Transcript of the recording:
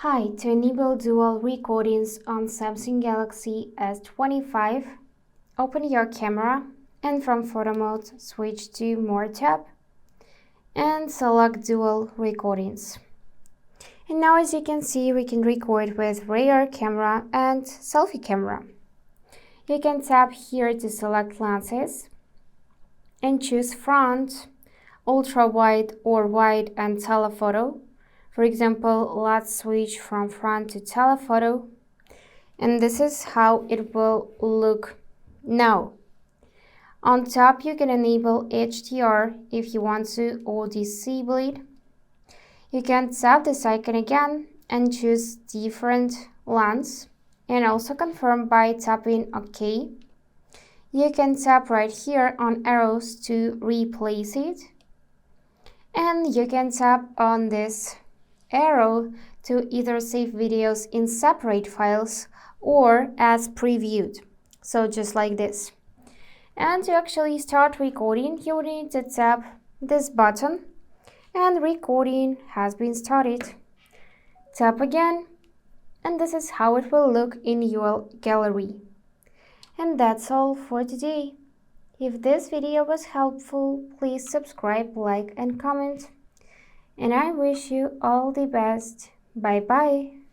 Hi, to enable dual recordings on Samsung Galaxy S25, open your camera and from photo mode switch to More tab and select dual recordings. And now as you can see, we can record with rear camera and selfie camera. You can tap here to select lenses and choose front, ultra wide or wide and telephoto. For example, let's switch from front to telephoto, and this is how it will look now. On top, you can enable HDR if you want to, or disable it. You can tap this icon again and choose different lens, and also confirm by tapping OK. You can tap right here on arrows to replace it, and you can tap on this arrow to either save videos in separate files or as previewed, so just like this. And to actually start recording, you need to tap this button and recording has been started. Tap again, and this is how it will look in your gallery. And that's all for today. If this video was helpful, please subscribe, like and comment. And I wish you all the best. Bye bye.